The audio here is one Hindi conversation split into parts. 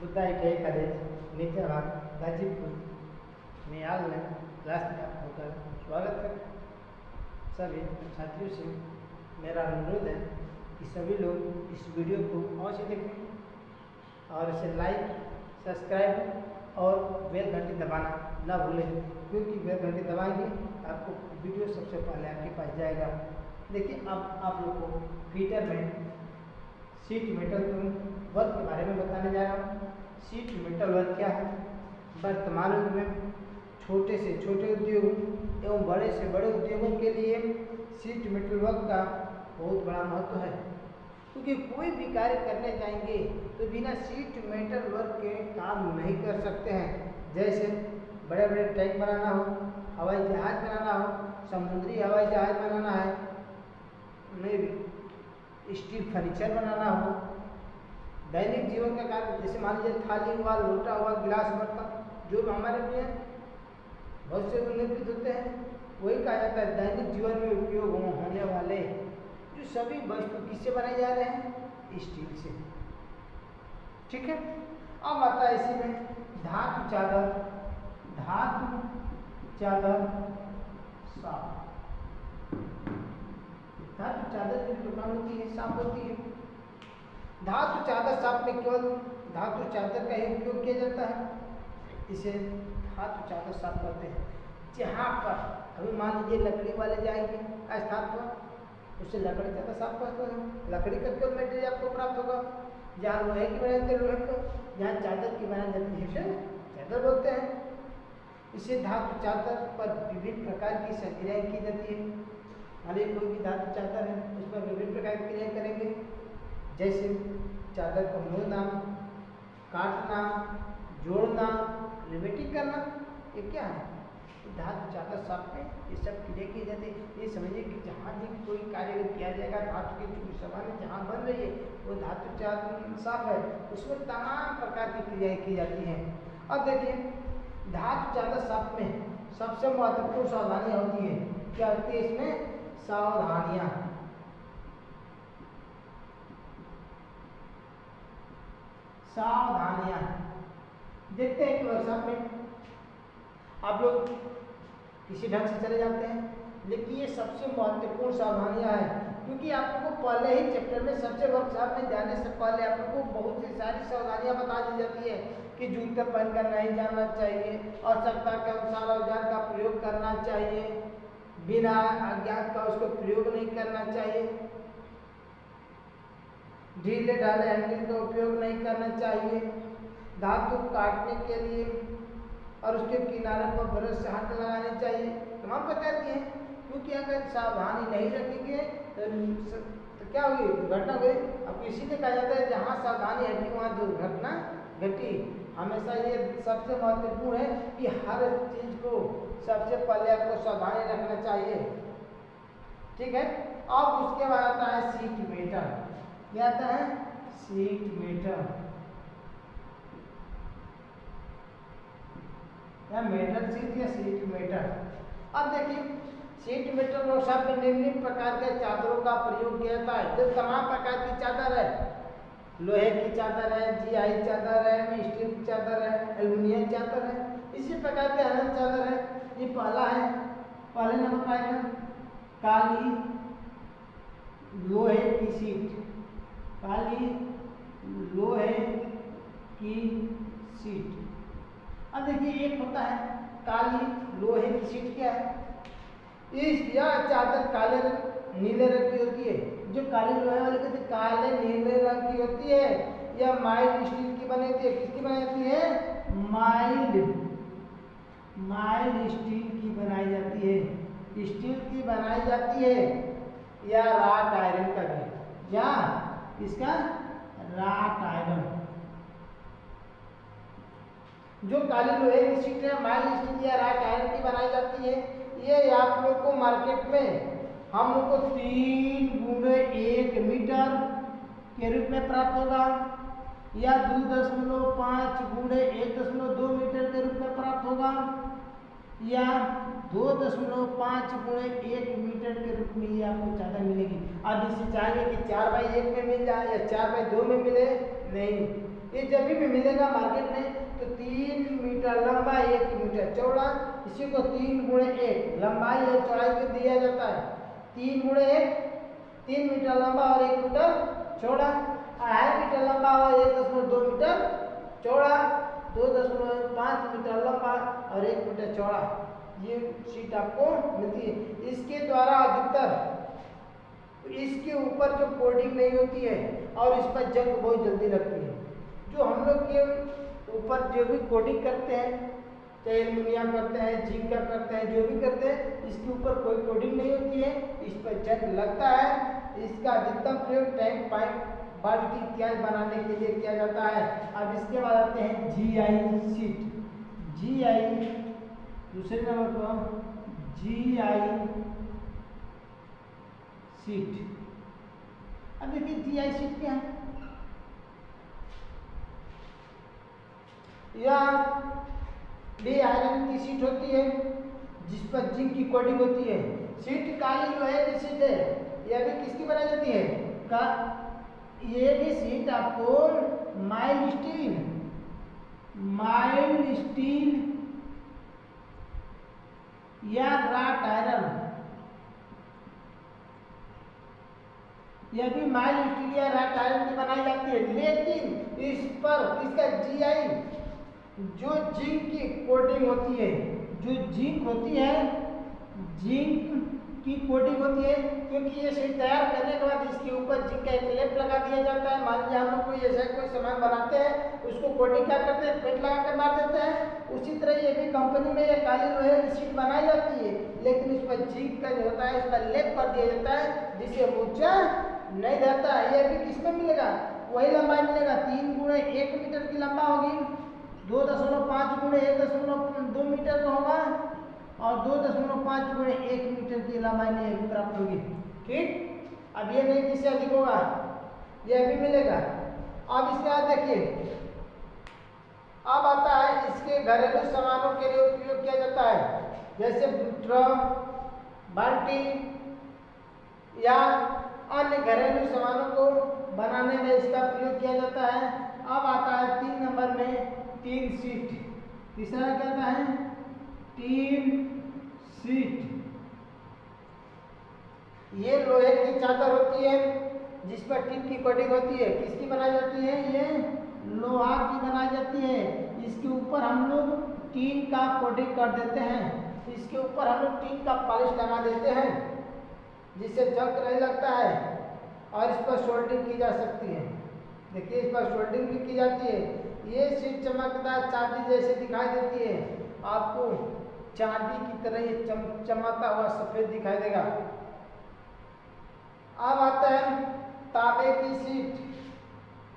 बुद्धा ITI कॉलेज नीचाबाग गाजीपुर में ऑनलाइन क्लास में आपका स्वागत है। सभी छात्रियों से मेरा अनुरोध है कि सभी लोग इस वीडियो को अवश्य देखें और इसे लाइक, सब्सक्राइब और बेल घंटी दबाना ना भूलें, क्योंकि बेल घंटी दबाएंगे आपको वीडियो सबसे पहले आपके पास जाएगा। देखिए, अब आप लोग को फीटर में शीट मेटल वर्क के बारे में बताने जा रहा हूँ। शीट मेटल वर्क क्या है? वर्तमान युग में छोटे से छोटे उद्योग एवं बड़े से बड़े उद्योगों के लिए शीट मेटल वर्क का बहुत बड़ा महत्व है, क्योंकि कोई भी कार्य करने जाएंगे तो बिना शीट मेटल वर्क के काम नहीं कर सकते हैं। जैसे बड़े बड़े टैंक बनाना हो, हवाई जहाज बनाना हो, समुद्री हवाई जहाज बनाना है, स्टील फर्नीचर बनाना हो, दैनिक जीवन का कार्य जैसे मान लीजिए थाली हुआ, लोटा हुआ, गिलास, बर्तन जो हमारे लिए बहुत से नियंत्रित होते हैं, वही कहा जाता है दैनिक जीवन में उपयोग होने वाले जो सभी वस्तु किससे बनाए जा रहे हैं? स्टील से। ठीक है। अब आता है इसी में धातु चादर, साफ। धातु चादर की दुकान होती है, साफ होती है। धातु चादर साफ में केवल धातु चादर का ही उपयोग किया जाता है, इसे धातु चादर साफ करते हैं। जहाँ पर अभी मान लीजिए लकड़ी वाले जाएंगे स्थान पर, उससे लकड़ी चादर साफ करते हैं। लकड़ी का केवल मटेरियल आपको प्राप्त होगा। जहाँ लोहे की बनाई जाती है लोहे का, जहाँ चादर की बनाई जाती है उसे चादर बोलते हैं। इसे धातु चादर पर विभिन्न प्रकार की संक्रियाएं की जाती है। मान कोई भी धातु चादर है, उस पर विभिन्न प्रकार की क्रियाएं करेंगे, जैसे चादर को मोड़ना, काटना, जोड़ना, रिवेटिंग करना। ये क्या है? धातु चादर साफ में ये सब क्रिया की जाती है। ये समझिए कि जहाँ भी कोई कार्य किया जाएगा, धातु की जो सामान जहाँ बन रही है वो धातु चादर साफ है, उसमें तमाम प्रकार की क्रियाएं की जाती हैं। अब देखिए, धातु चादर साफ में सबसे महत्वपूर्ण सावधानियाँ होती है। क्या होती है इसमें? सावधानियाँ। देखते हैं कि वर्कशॉप में आप लोग किसी ढंग से चले जाते हैं, लेकिन ये सबसे महत्वपूर्ण सावधानियां हैं, क्योंकि आप लोगों को पहले ही चैप्टर में सबसे वर्कशॉप में जाने से पहले आप लोगों को बहुत सी सारी सावधानियां बता दी जाती है कि जूते पहनकर नहीं जाना चाहिए, आवश्यकता के अनुसार औजार का प्रयोग करना चाहिए, बिना अज्ञात का उसको प्रयोग नहीं करना चाहिए, ढीले ढाले हैंडल का उपयोग नहीं करना चाहिए, धातु काटने के लिए और उसके किनारे पर ब्रश से हाथ लगाने चाहिए। तमाम प्रकार की है, क्योंकि अगर सावधानी नहीं रखेंगे तो क्या होगी? दुर्घटना हुई। अब इसीलिए कहा जाता है जहाँ सावधानी हटी वहाँ दुर्घटना घटी। हमेशा ये सबसे महत्वपूर्ण है कि हर चीज को सबसे पहले आपको सावधानी रखना चाहिए। ठीक है। अब उसके बाद आता है सीट मेटल। क्या आता है? सीट मेटल या मेटल सीट या सीट मेटल। अब देखिए, सीट मेटल वर्कशॉप में निम्न प्रकार के चादरों का प्रयोग किया जाता है। जो तमाम प्रकार की चादर है, लोहे की चादर है, GI चादर है, स्टील की चादर है, एल्युमिनियम चादर है, इसी प्रकार के अनेक चादर है। ये पहला है, पहले नंबर पर आएगा काली लोहे की सीट। काली लोहे की सीट। अब देखिए, एक होता है काली लोहे की सीट। क्या है? यह चादर काले नीले रंग की होती है। जो काली लोहे वाली कहते हैं काले नीले रंग की होती है। यह माइल्ड स्टील की बनी होती है। किसकी बनाई जाती है? माइल्ड स्टील की बनाई जाती है। स्टील की बनाई जाती है, या राट आयरन का भी, या इसका राट आयरन। जो काली लोहे की सीट है, माइल्ड स्टील या राट आयरन की बनाई जाती है। ये आप लोग को मार्केट में हम लोग को 3x1 मीटर के रूप में प्राप्त होगा, या 2.5x1.2 मीटर के रूप में प्राप्त होगा, या 2.5 गुणे 1 मीटर के रूप में ये आपको चादर मिलेगी। अब इसे चाहेंगे कि 4x1 में मिल जाए या 4x2 में मिले, नहीं, ये जब भी मिलेगा मार्केट में तो 3 मीटर लंबा 1 मीटर चौड़ा, इसी को 3 गुणे 1 लंबाई और चौड़ाई को दिया जाता है। 3 गुणे 1 3 मीटर लंबा और 1 मीटर चौड़ा, 2.5 मीटर लंबा और 1.2 मीटर चौड़ा, 2.5 मीटर लंबा और 1 मीटर चौड़ा, ये शीट आपको मिलती है। इसके द्वारा अधिकतर इसके ऊपर जो कोटिंग नहीं होती है और इस पर जंग बहुत जल्दी लगती है। जो हम लोग के ऊपर जो भी कोटिंग करते हैं, चाहे एल्युमिनियम करते हैं, जिंक का करते हैं, जो भी करते हैं, इसके ऊपर कोई कोटिंग नहीं होती है, इस पर जंग लगता है। इसका अधिकतम प्रयोग टैंक, पाइप, बाल्टी इत्यादि बनाने के लिए किया जाता है। अब इसके बाद आते हैं GI शीट। GI दूसरे नंबर पर GI शीट। अब देखिए GI शीट क्या है। यह बे आयरन की शीट होती है जिस पर जिंक की कोटिंग होती है। शीट काली लोहे की शीट है, यह भी किसकी बनाई जाती है का, ये भी शीट आपको माइल्ड स्टील या राट आयरन, यह भी माइल्ड स्टील या राट आयरन की बनाई जाती है। लेकिन इस पर इसका GI जो जिंक की कोटिंग होती है, जो जिंक होती है, जिंक की कोटिंग होती है, क्योंकि ये शीट तैयार करने के बाद इसके ऊपर जिंक का एक लेप लगा दिया जाता है। मान लीजिए हम लोग कोई ऐसा कोई सामान बनाते हैं, उसको कोटिंग क्या करते हैं, पेंट लगा कर मार देते हैं। उसी तरह ये भी कंपनी में ये काली लोहे की शीट बनाई जाती है, लेकिन उस पर जिंक का जो होता है इस पर लेप कर दिया जाता है, जिससे मूर्छा नहीं रहता है। ये भी किसमें मिलेगा, वही लंबाई मिलेगा, 3 गुणे 1 मीटर की लंबा होगी, 2.5 गुणे 1.2 मीटर का होगा और 2.5 गुणे 1 मीटर की लंबाई में प्राप्त होगी। ठीक, अब ये नहीं जिससे अधिक होगा, यह भी मिलेगा। अब इसके बाद देखिए, अब आता है इसके घरेलू सामानों के लिए उपयोग किया जाता है, जैसे ड्रम, बाल्टी या अन्य घरेलू सामानों को बनाने में इसका प्रयोग किया जाता है। अब आता है 3 नंबर में टीन शीट। तीसरा क्या आता है, टीन शीट। ये लोहे की चादर होती है जिस पर टीन की कोटिंग होती है। किसकी बनाई जाती है, ये लोहा की बनाई जाती है। इसके ऊपर हम लोग टीन का कोटिंग कर देते हैं, इसके ऊपर हम लोग टीन का पॉलिश लगा देते हैं, जिससे जंग नहीं लगता है और इस पर सोल्डरिंग की जा सकती है। देखिए इस पर सोल्डरिंग भी की जाती है। ये शीट चमकदार चांदी जैसे दिखाई देती है, आपको चांदी की तरह ये चमकता हुआ सफेद दिखाई देगा। अब आता है तांबे की शीट।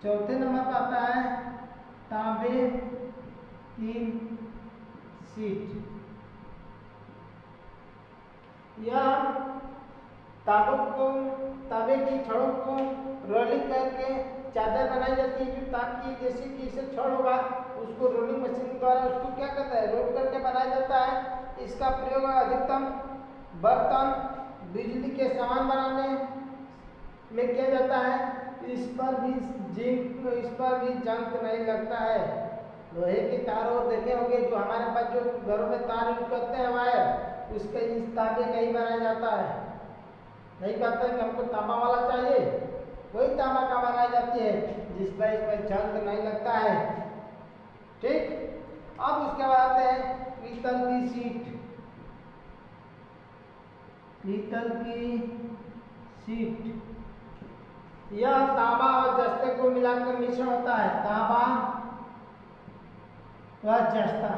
चौथे नंबर पर आता है तांबे की शीट। यह तांबे की छड़ों को रोलिंग करके चादर बनाई जाती है, जो ताकि जैसे कि इसे छड़ होगा उसको रोलिंग मशीन द्वारा उसको क्या करता है, रोल करके बनाया जाता है। इसका प्रयोग अधिकतम बर्तन, बिजली के सामान बनाने में किया जाता है। इस पर भी जंग नहीं लगता है। लोहे के तारों देखे होंगे, जो हमारे पास जो घरों में तार यूज करते हैं वायर, उसका इस तांबे का ही बनाया जाता है। नहीं कहते कि हमको तांबा वाला चाहिए, वही तांबा का बनाई जाती है जिस पर इसमें जंग नहीं लगता है। ठीक, अब उसके बाद आते हैं पीतल की शीट। पीतल की शीट यह तांबा और जस्ते को मिलाकर मिश्रण होता है। तांबा व जस्ता,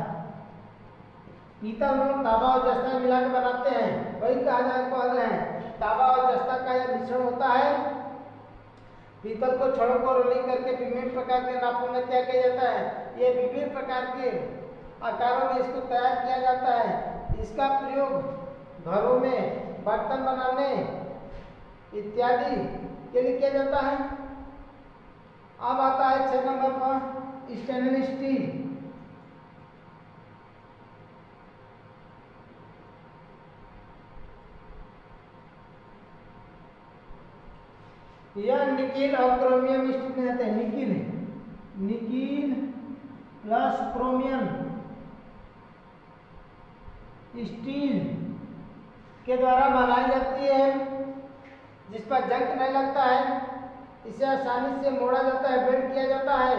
पीतल हम लोग तांबा और जस्ता मिलाकर बनाते हैं, वही कहा रहे हैं तांबा और जस्ता का यह मिश्रण होता है। पीतल को छड़ों को रोलिंग करके विभिन्न प्रकार के नापों में तैयार किया जाता है। ये विभिन्न प्रकार के आकारों में इसको तैयार किया जाता है। इसका प्रयोग घरों में बर्तन बनाने इत्यादि के लिए किया जाता है। अब आता है 6 नंबर पर स्टेनलेस स्टील। यह निकिल और क्रोमियम स्टील में जाते हैं। Nickel nickel plus chromium steel के द्वारा बनाई जाती है, जिस पर जंग नहीं लगता है, इसे आसानी से मोड़ा जाता है, बेंड किया जाता है।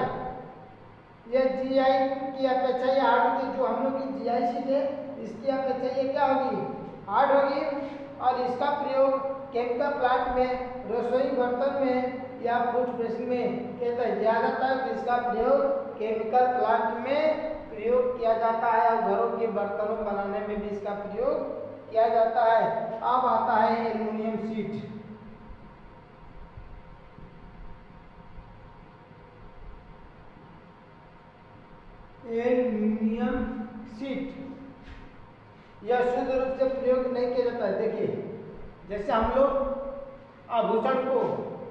यह जीआई की अपेक्षा ये हार्ड होती है। जो हम लोग की जीआई शीट है इसकी अपेक्षा ये क्या होगी, हार्ड होगी। और इसका प्रयोग केमिकल प्लांट में, रसोई बर्तन में या फूड प्रोसेसिंग में किया ज़्यादातर इसका प्रयोग केमिकल प्लांट में प्रयोग किया जाता है और घरों के बर्तनों बनाने में भी इसका प्रयोग किया जाता है। अब आता है एल्युमिनियम शीट। एल्युमिनियम शीट यह शुद्ध रूप से प्रयोग नहीं किया जाता है। देखिए, जैसे हम लोग आभूषण को,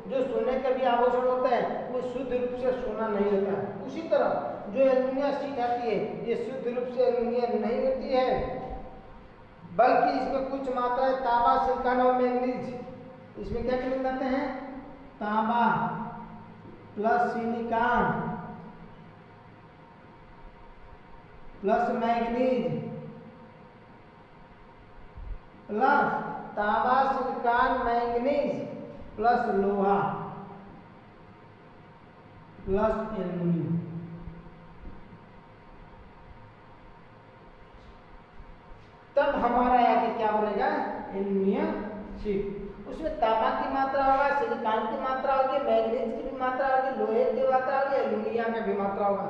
जो सोने का भी आभूषण होता है वो शुद्ध रूप से सोना नहीं होता है, उसी तरह जो एल्युमिनियम शीट आती है ये शुद्ध रूप से एल्युमिनियम नहीं होती है, बल्कि इसमें कुछ मात्रा तांबा, सिलिकॉन और मैंगनीज, इसमें क्या मिल जाते हैं, तांबा plus silicon plus manganese plus तांबा, सिलिकॉन, मैंगनीज प्लस लोहा प्लस एल्युमिनियम। तब हमारा आगे क्या बनेगा, एल्युमिनियम शीट। उसमें तांबा की मात्रा होगा, सिलिकॉन की मात्रा होगी, मैंगनीज की भी मात्रा होगी, लोहे की मात्रा होगी, एल्युमिनियम का भी मात्रा होगा।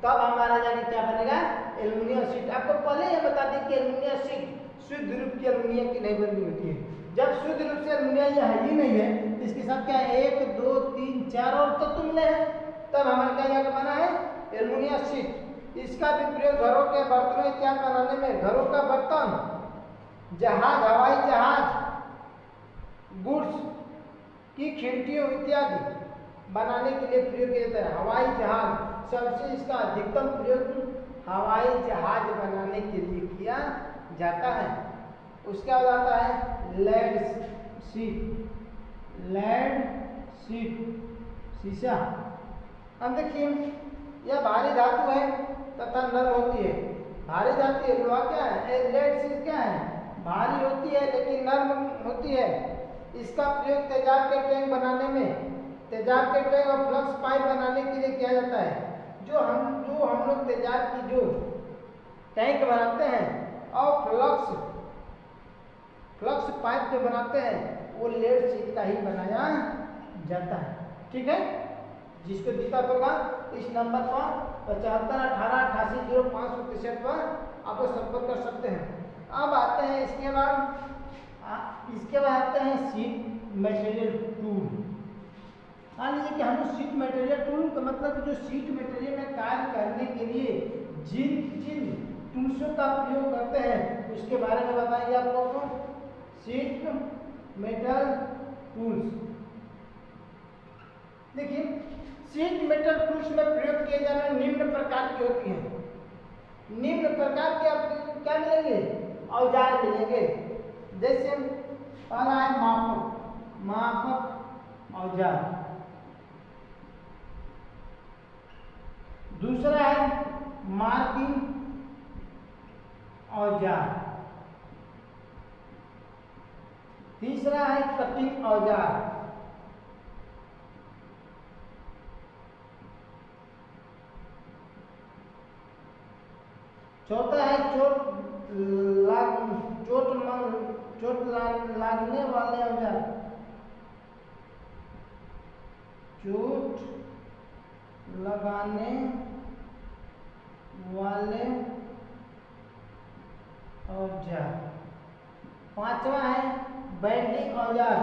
तब हमारा जाके क्या बनेगा, एल्युमिनियम शीट। आपको पहले ये बता दें कि एल्युमिनियम शीट शुद्ध रूप की एल्युमिनियम की नहीं बनी होती है। जब शुद्ध रूप से एल्युमिनियम यह है ही नहीं है, इसके साथ क्या है, 1 2 3 4 और तत्व मिले हैं, तब हमारा क्या जाकर बना है, एल्युमिनियम शीट। इसका भी प्रयोग घरों के बर्तनों इत्यादि बनाने में, घरों का बर्तन, जहाज, हवाई जहाज, गुड्स की खिड़कियों इत्यादि बनाने के लिए प्रयोग किया जाता है। हवाई जहाज सबसे इसका अधिकतम प्रयोग हवाई जहाज बनाने के लिए किया जाता है। उसके बाद आता है लेड शीट। लेड शीट शीशा। अब देखिए, यह भारी धातु है तथा नरम होती है। भारी धातु है, लोहा क्या है, लेड शीट क्या है, भारी होती है लेकिन नरम होती है। इसका प्रयोग तेजाब के टैंक बनाने में, तेजाब के टैंक और फ्लक्स पाइप बनाने के लिए किया जाता है। जो हम लोग तेजाब की जो टैंक बनाते हैं और फ्लक्स पाइप जो बनाते हैं वो लेड शीट का ही बनाया जाता है। ठीक है, जिसको दिक्कत होगा इस नंबर पर 75 18 88 05 पर आप संपर्क कर सकते हैं। अब आते हैं इसके बाद आते हैं सीट मटेरियल टूल। मान लीजिए कि हम सीट मटेरियल टूल का मतलब जो सीट मटेरियल में कार्य करने के लिए जिन टूल्सों का प्रयोग करते हैं उसके बारे में बताएंगे आप लोगों को। सीट मेटल टूल्स, देखिए सीट मेटल टूल्स में प्रयोग किए जाने निम्न प्रकार की होती हैं। निम्न प्रकार के आपको क्या मिलेंगे, औजार मिलेंगे। जैसे पहला है मापक औजार, दूसरा है मार्किंग औजार, तीसरा है कटिंग औजार, चौथा है चोट लागने वाले औजार, चोट लगाने वाले औजार, पांचवा है बैंडिंग औजार,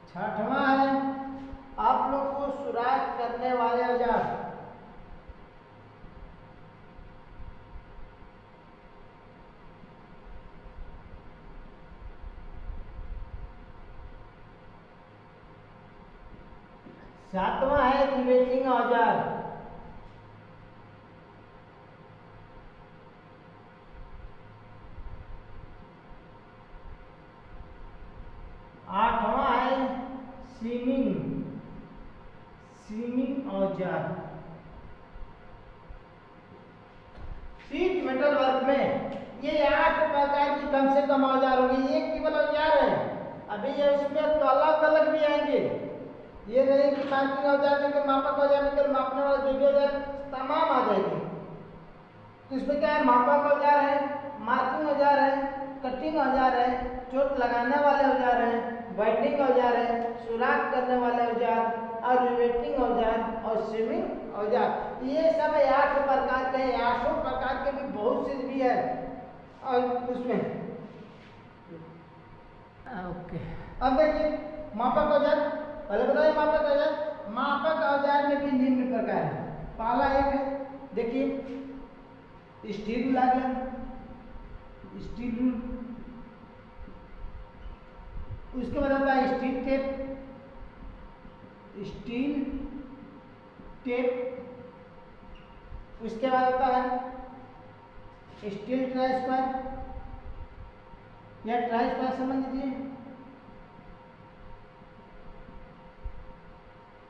छठवां है आप लोग को सुराख करने वाले औजार, सातवां है रिवेटिंग औजार, सीमिंग औजार। शीट मेटल वर्क में ये 8 प्रकार की कम से कम औजार होंगे। ये केवल औजार है, अभी ये उसमें तो अलग अलग भी आएंगे। ये नहीं कि मार्किंग औजार में केवल मापक औजार में केवल मापने वाला जो भी औजार तमाम आ जाएंगे। तो इसमें क्या है, मापक औजार है, मार्किंग औजार है, कटिंग औजार है, चोट लगाने वाले औजार है, बाइंडिंग औजार है, सुराख करने वाले औजार और रिवेटिंग औजार और सीमिंग औजार। ये सब 8 प्रकार के हैं। 8 प्रकार के भी बहुत से भी है और उसमें ओके। अब देखिए मापक औजार, पहले बताइए मापक औजार। मापक औजार में भी निम्न प्रकार है। पहला एक है, देखिए स्टील रूल आ गया, स्टील रूल। उसके बाद आता है स्टील टेप, स्टील टेप। उसके बाद आता है स्टील ट्राई स्क्वायर या ट्राई स्क्वायर समझ लीजिए,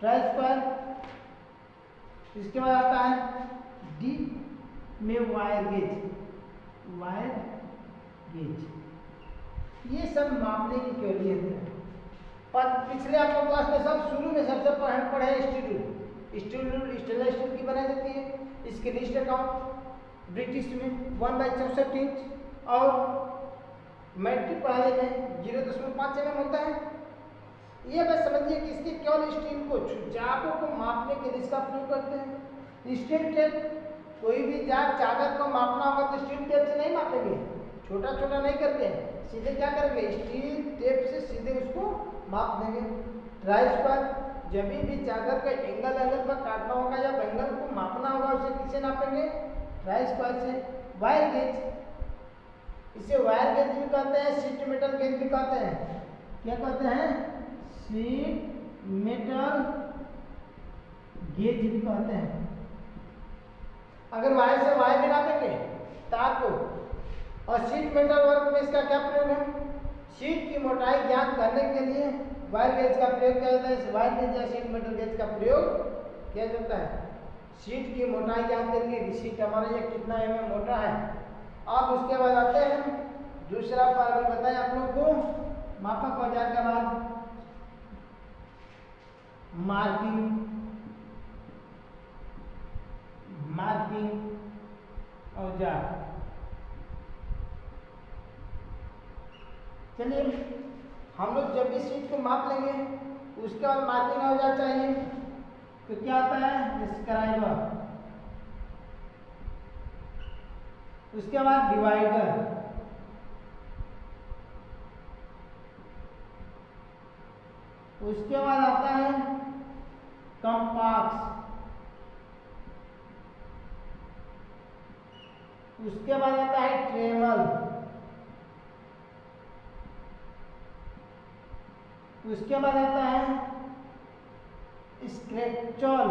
ट्राई स्क्वायर। इसके बाद आता है डी में वायर गेज, वायर गेज। ये सब मापने की केवलियत है। पर पिछले आपको क्लास में सब शुरू में सबसे पढ़े steel rule. Steel rule stainless steel की बनाई जाती है। इसके लिस्ट अकाउंट ब्रिटिश में 1/64 इंच और मैट्रिक पढ़ाई में 0.5 mm होता है। ये बस समझिए कि इसके केवल स्टील को जागों को मापने के लिए इसका प्रयोग करते हैं। स्टील टेप, कोई भी जाग चादर को मापना होगा तो स्टील टेप से नहीं मापेंगे, छोटा छोटा नहीं करके सीधे क्या करेंगे, स्टील टेप से सीधे उसको माप देंगे। ट्राई स्क्वायर, जब भी चादर का एंगल पर काटना होगा या एंगल को मापना होगा उसे किसे नापेंगे, ट्राई स्क्वायर से। वायर गेज, इसे वायर गेज भी कहते हैं, शीट मेटल गेज भी कहते हैं। क्या कहते हैं, शीट मेटल गेज भी कहते हैं। अगर वायर से वायर भी नापेंगे तार को। और शीट मेटल वर्क में इसका क्या प्रयोग है, शीट की मोटाई ज्ञात करने के लिए वायर गेज का प्रयोग किया जाता है। वायर गेज या शीट मेटल गेज का प्रयोग किया जाता है शीट की मोटाई ज्ञात करने के लिए। शीट हमारा ये कितना mm मोटा है। अब उसके बाद आते हैं दूसरा पर अभी बताएं आप लोग को, मापक औजार के बाद मार्किंग औजार। चलिए हम लोग जब भी शीट को माप लेंगे उसके बाद मार्किंग औजार चाहिए, तो क्या आता है, स्क्राइबर। उसके बाद डिवाइडर, उसके बाद आता है कंपास, उसके बाद आता है ट्रेमल, उसके बाद आता है स्क्रेचल,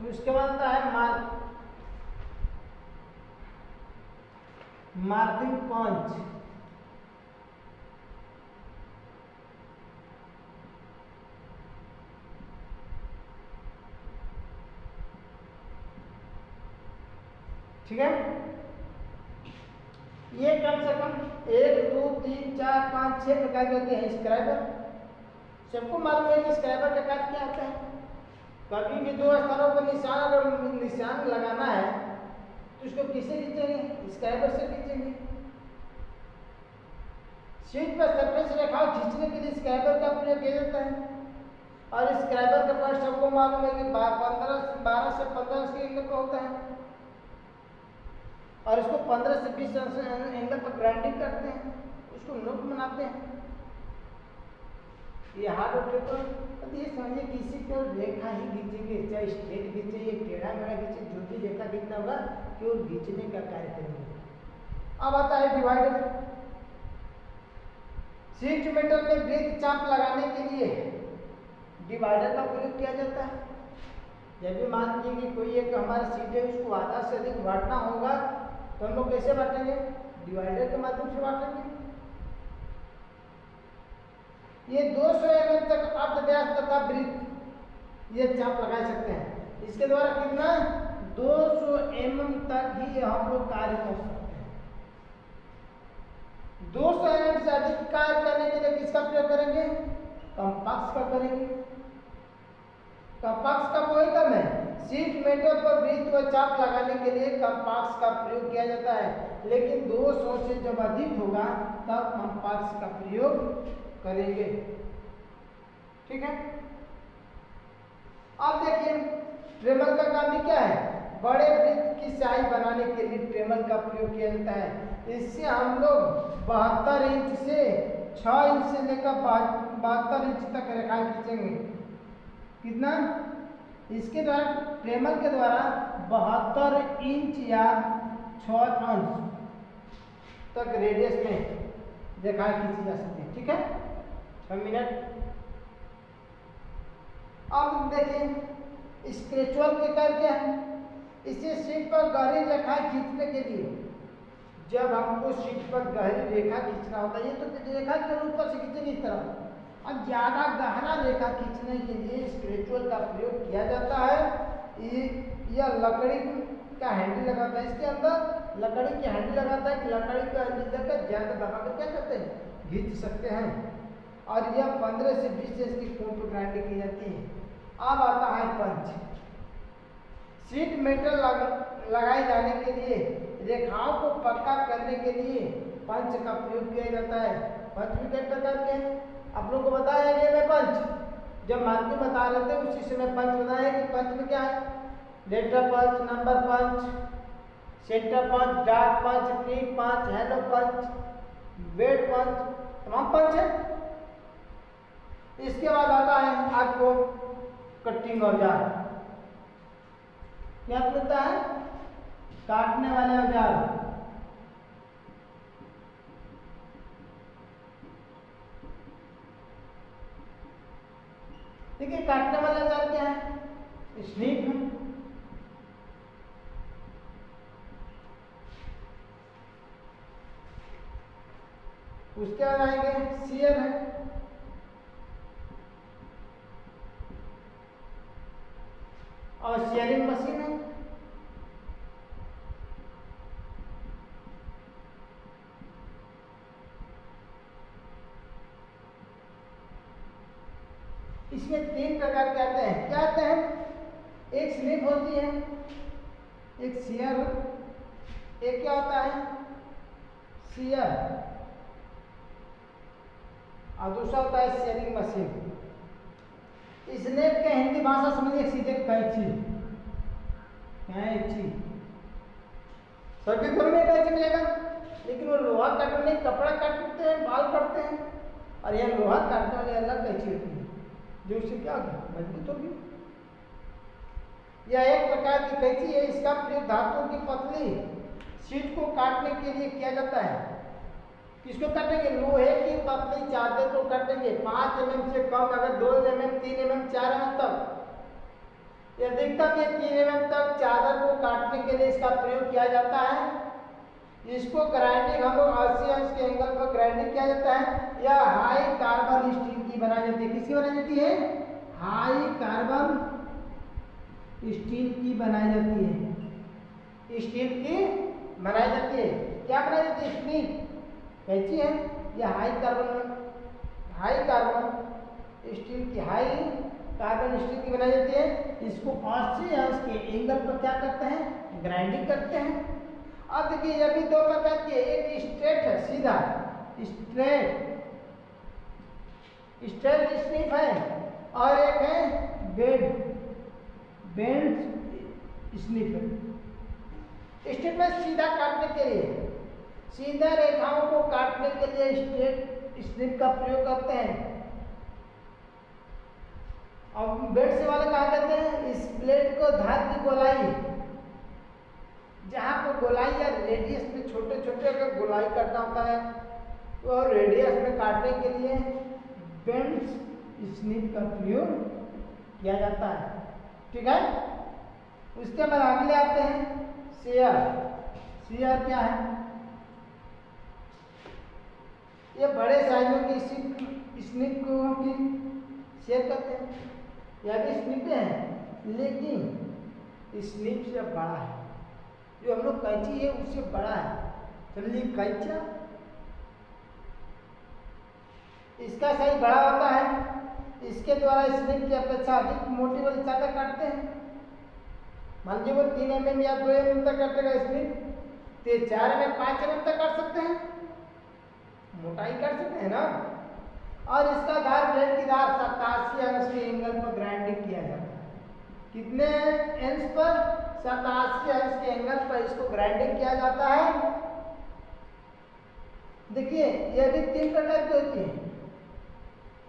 उसके बाद आता है मार्किंग पंच, ठीक है। ये कम से कम 1 2 3 4 5 6 प्रकार के होते हैं स्क्राइबर। सबको मालूम है कि स्क्राइबर का कार्य क्या होता है। कभी भी 2 स्थानों पर निशान लगाना है तो उसको किससे खींचेंगे, स्क्राइबर से खींचेंगे। शीट पर सरफेस रेखाओं खींचने के लिए स्क्राइबर का प्रयोग किया जाता है। और स्क्राइबर का पॉइंट सबको मालूम है कि 12 से 15 के एंगल पर होता है और इसको 15 से 20 एंगल पर ग्राइंडिंग करते हैं, उसको नोट बनाते हैं। ये हार्ड पेपर, तो ये समझिए किसी को रेखा ही खींचेंगे, चाहे स्ट्रेट खींचे या टेढ़ा मेढ़ा खींचे, जो भी रेखा खींचना होगा केवल खींचने का कार्य करेंगे। अब आता है डिवाइडर। शीट मेटल में वृत्त चाप लगाने के लिए डिवाइडर का प्रयोग किया जाता है। जब भी मान लीजिए कि कोई एक हमारा सीट है उसको आधा से अधिक बांटना होगा तो हम लोग कैसे बांटेंगे? डिवाइडर के माध्यम से बांटेंगे। ये 200 mm तक अर्धव्यास तथा वृत्त ये चाप लगा सकते हैं। इसके द्वारा कितना 200 mm तक ही हम लोग कार्य कर सकते हैं। 200 mm से अधिक कार्य करने के लिए किसका प्रयोग करेंगे? कंपास का करेंगे। कंपास का कोई कम है, शीट मेटल पर वृत्त व चाप लगाने के लिए कंपास का प्रयोग किया जाता है, लेकिन 200 से जब अधिक होगा तब कंपास का प्रयोग करेंगे। ठीक है। अब देखिए ट्रेमल का काम भी क्या है? बड़े वृत्त की स्याही बनाने के लिए ट्रेमल का प्रयोग किया जाता है। इससे हम लोग 72 इंच से 6 इंच से लेकर 72 इंच तक रेखा खींचेंगे। कितना? इसके द्वारा ट्रेमल के द्वारा 72 इंच या 6 अंश तक रेडियस में रेखा खींची जा सकती है। ठीक है। 6 मिनट। अब देखिए स्क्रेचुअल के कार्य क्या है? इसे शीट पर गहरी रेखाएं खींचने के लिए जब हमको शीट पर गहरी रेखा खींचना होता है, ये तो रेखा के रूप पर से खींचेंगे इस तरह, अब ज्यादा गहरा रेखा खींचने के लिए स्क्रेचुअल का प्रयोग किया जाता है। यह लकड़ी का हैंडल लगाता है, इसके अंदर लकड़ी की हैंडल लगाता है कि लकड़ी का हैंडल देकर ज्यादा दबा कर क्या करते हैं? खींच सकते हैं। और यह 15 से 20 इंच की कोण पर ग्राइंडिंग की जाती है। अब आता है पंच। शीट मेटल लगाए जाने के लिए रेखाओं को पक्का करने के लिए पंच का प्रयोग किया जाता है। पंच भी कई प्रकार के हैं, आप लोगों को बताया गया मैं पंच जब मार्किंग बता रहे थे उसी समय पंच बताया कि पंच में क्या है? लेटर पंच, नंबर पंच, सेंटर पंच, डार्क पंच, क्रीम पंच, हेलो पंच, वेट पंच, तमाम पंच है। इसके बाद आता है आपको कटिंग औजार। क्या मिलता है? काटने वाले औजार। देखिए काटने वाला औजार क्या है? स्नीप है। उसके बाद आएंगे सीयर है, और शेयरिंग मशीन है। इसमें 3 प्रकार के आते हैं। क्या आते हैं? एक स्लिप होती है, एक सीयर, एक क्या होता है? सीयर, और दूसरा होता है शेयरिंग मशीन। स्नेप के हिंदी भाषा समझिए सीधे कैंची। कैंची सभी घर में कैंची मिलेगा, लेकिन वो लोहा काटने, कपड़ा काटते हैं, बाल काटते हैं, और यह लोहा काटने वाली अलग कैंची होती है जो उससे क्या होगा? मजबूत होगी। यह एक प्रकार की कैंची है। इसका प्रयोग धातु की पतली शीट को काटने के लिए किया जाता है। किसको काटेंगे? लोहे की पतली चादर को काटेंगे। 5 mm से कम, अगर 2 mm, 3 mm, 4 mm तक, यह अधिकतम 3 mm तक चादर को काटने के लिए इसका प्रयोग किया जाता है। इसको ग्राइंडिंग हम लोग 80 अंश के एंगल पर ग्राइंडिंग किया जाता है। यह हाई कार्बन स्टील की बनाई जाती है। किसकी बनाई जाती है? हाई कार्बन स्टील की बनाई जाती है। स्टील की बनाई जाती है। क्या बनाई जाती है? स्टील कैंची है। यह हाई कार्बन स्टील की बनाई जाती है। इसको 80 अंश के एंगल पर क्या करते हैं? ग्राइंडिंग करते हैं। अब देखिए यह भी 2 प्रकार की है। एक स्ट्रेट है, सीधा स्ट्रेट स्ट्रिप है, और एक है बेंड स्निप है। स्ट्रिप में सीधा काटने के लिए, सीधा रेखाओं को काटने के लिए स्ट्रेट स्निप का प्रयोग करते हैं। और बेंड से वाले कहा कहते हैं इस प्लेट को धार की गोलाई, जहाँ पर गोलाई या रेडियस में छोटे छोटे अगर गोलाई करना होता है तो रेडियस में काटने के लिए बेंड स्निप का प्रयोग किया जाता है। ठीक है। उसके बाद अगले आते हैं शेयर। शेयर क्या है? ये बड़े साइजों की स्निप को की शेयर करते हैं। यह भी स्निप है, लेकिन स्निप से बड़ा है। जो हम लोग कैंची है उससे बड़ा है। समझिए कैंचा, इसका साइज बड़ा होता है। इसके द्वारा स्निप की अपेक्षा अधिक मोटी वाली चादर काटते हैं। मान लीजिए वो 3 mm या 2 mm तक काटेगा स्निप, तो 4 mm 5 mm तक काट सकते हैं, मोटाई कर सकते हैं ना। और इसका धार ब्लेड की धार 87 अंश के एंगल पर ग्राइंडिंग किया जाता है। कितने अंश पर? 87 अंश के एंगल पर इसको ग्राइंडिंग किया जाता है। देखिए यह भी 3 प्रकार की होती है,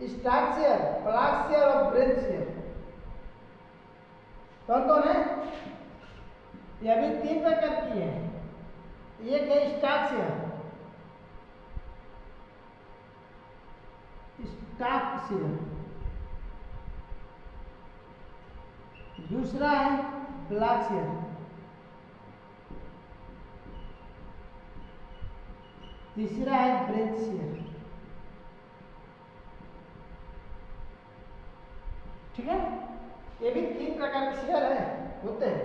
स्टॉक शेयर, ब्लॉक शेयर और ब्रेंच शेयर। कौन कौन है? यह भी 3 प्रकार की है। एक है स्टॉक शेयर, स्टॉक शेयर। दूसरा है ब्लॉक शेयर। तीसरा है ब्रेंच शेयर। ठीक है। ये भी 3 प्रकार के शेयर है, होते हैं,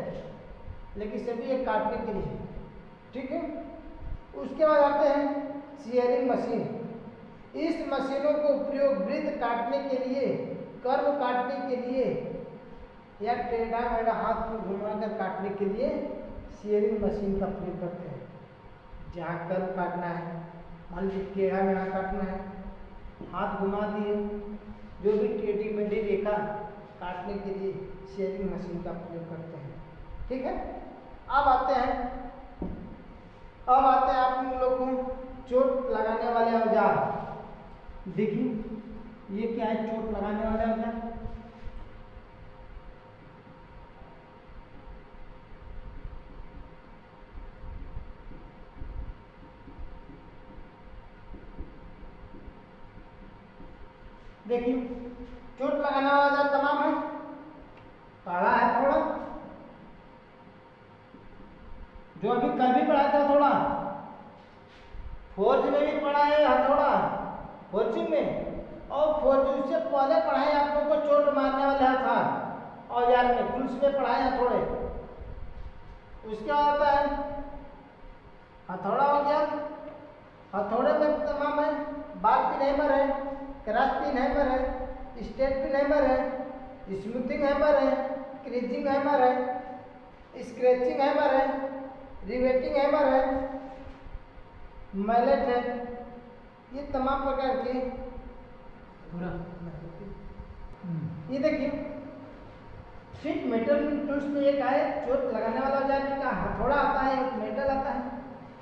लेकिन सभी एक काटने के लिए। ठीक है। उसके बाद आते हैं शेयरिंग मशीन। इस मशीनों को उपयोग वृत्त काटने के लिए, कर्व काटने के लिए या टेढ़ा मेढ़ा हाथ को घुमाकर काटने के लिए शेयरिंग मशीन का प्रयोग करते हैं। जहाँ कर्व काटना है, मान लीजिए टेढ़ा मेढ़ा काटना है, हाथ घुमा दिए, जो भी टेढ़ी मेढ़ी रेखा काटने के लिए शेयरिंग मशीन का प्रयोग करते हैं। ठीक है। अब आते हैं आप लोगों को चोट लगाने वाले औजार। देखिए ये क्या है, चोट लगाने वाला औजार। देखिए चोट लगाने वाला औजार तमाम है। काला है थोड़ा, जो अभी कल भी पढ़ा था थोड़ा, फोर्ज में भी पढ़ा है हथौड़ा, फोर्जिंग में, और फोर्जिंग से पहले पढ़ाए आप लोगों को चोट मारने वाले हथियार औजार में, टूल्स में पढ़ाए हथौड़े। उसके बाद आता है हथौड़ा हो गया। हथौड़े में तमाम है, बाल पिन हैमर है, क्रॉस पिन हैमर है, स्ट्रेट पिन हैमर है, स्मूथिंग हैमर है, क्रीजिंग हैमर है, स्क्रैचिंग हैमर है, रिवेटिंग हैमर है, मैलेट है। ये तमाम प्रकार के ये देखिए शीट मेटल टूल्स में एक है चोट लगाने वाला औजार का हथौड़ा आता है, एक मेटल आता है।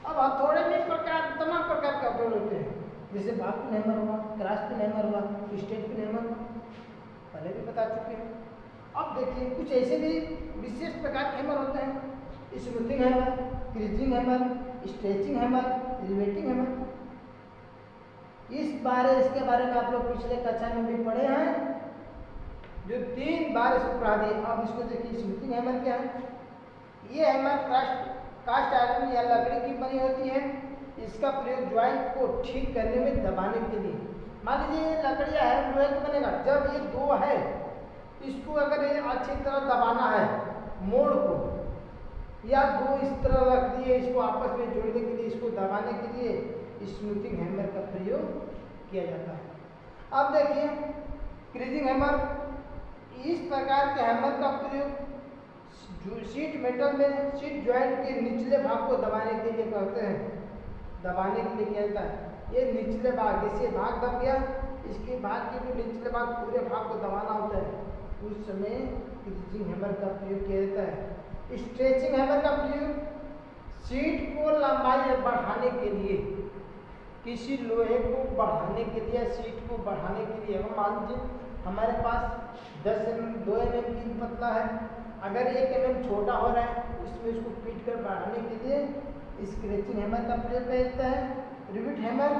अब हथौड़े में तमाम प्रकार के हथौड़े होते हैं, जैसे बाल पिन हैमर हुआ, क्रॉस पिन हैमर हुआ, स्ट्रेट पिन हैमर हुआ, पहले भी बता चुके हैं। अब देखिए कुछ ऐसे भी विशेष प्रकार के हैमर होते हैं, smoothing hammer, creasing hammer, stretching hammer, riveting hammer. इसके बारे में आप लोग पिछले कक्षा में भी पढ़े हैं, जो 3 बार इसको पढ़ा दिए। अब इसको देखिए स्मूथिंग हैमर क्या है। ये हैमर कास्ट आयरन या लकड़ी की बनी होती है। इसका प्रयोग ज्वाइंट को ठीक करने में दबाने के लिए। मान लीजिए ये लकड़ियाँ है, लोहे का बनेगा। जब ये 2 है, इसको अगर ये अच्छी तरह दबाना है मोड़ को, या 2 इस तरह रख दिए, इसको आपस में जोड़ने के लिए, इसको दबाने के लिए स्मूथिंग हैमर का प्रयोग किया जाता है। अब देखिए क्रीजिंग हैमर। इस प्रकार के हैमर का प्रयोग शीट मेटल में शीट ज्वाइंट के निचले भाग को दबाने के लिए करते हैं, दबाने के लिए किया जाता है। ये निचले भाग, जैसे भाग दब गया, इसके भाग के जो निचले भाग पूरे भाग को दबाना होता है, उस समय क्रीजिंग हैमर का प्रयोग किया जाता है। स्ट्रेचिंग हैमर का प्रयोग शीट को लंबाई बढ़ाने के लिए, किसी लोहे को बढ़ाने के लिए, शीट को बढ़ाने के लिए। मान लीजिए हमारे पास 2 mm की पतला है, अगर 1 mm छोटा हो रहा है, उसमें इसको पीट कर बढ़ाने के लिए स्क्रैचिंग हैमर का प्रयोग किया जाता है। Rivet hammer.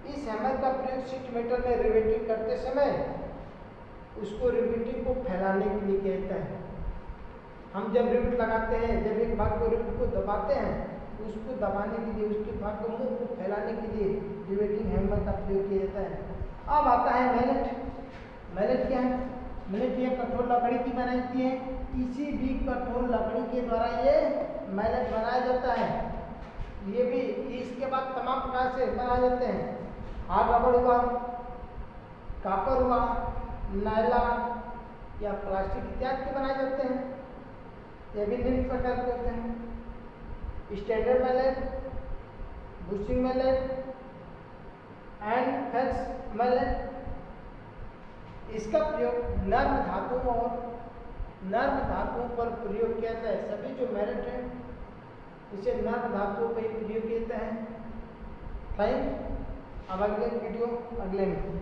इस हैमर का प्रयोग शीट मेटल में रिवेटिंग करते समय उसको रिवेटिंग को फैलाने के लिए किया जाता है। हम जब रिवेट लगाते हैं, जब एक भाग को रिवेट को दबाते हैं, उसको दबाने के लिए, उसके भाग को मुंह को फैलाने के लिए रिवेटिंग हैमर का प्रयोग किया जाता है। अब आता है मैलेट। मैलेट क्या है? मैलेट ये कठोर लकड़ी की बनाई जाती है। किसी भी कठोर लकड़ी के द्वारा ये मैलेट बनाया जाता है। ये भी इसके बाद तमाम प्रकार से बनाए जाते हैं। हार्ड रबड़ हुआ, कापर हुआ, नायलॉन या प्लास्टिक इत्यादि के बनाए जाते हैं। ये भी निम्न प्रकार के होते हैं: standard mallet, bushing mallet and fells mallet. इसका प्रयोग नर्म धातुओं और नर्म धातुओं पर प्रयोग किया जाता है। सभी जो मैलेट है इसे नर्म धातुओं पर प्रयोग किया जाता है। थैंक। अब अगले वीडियो अगले में।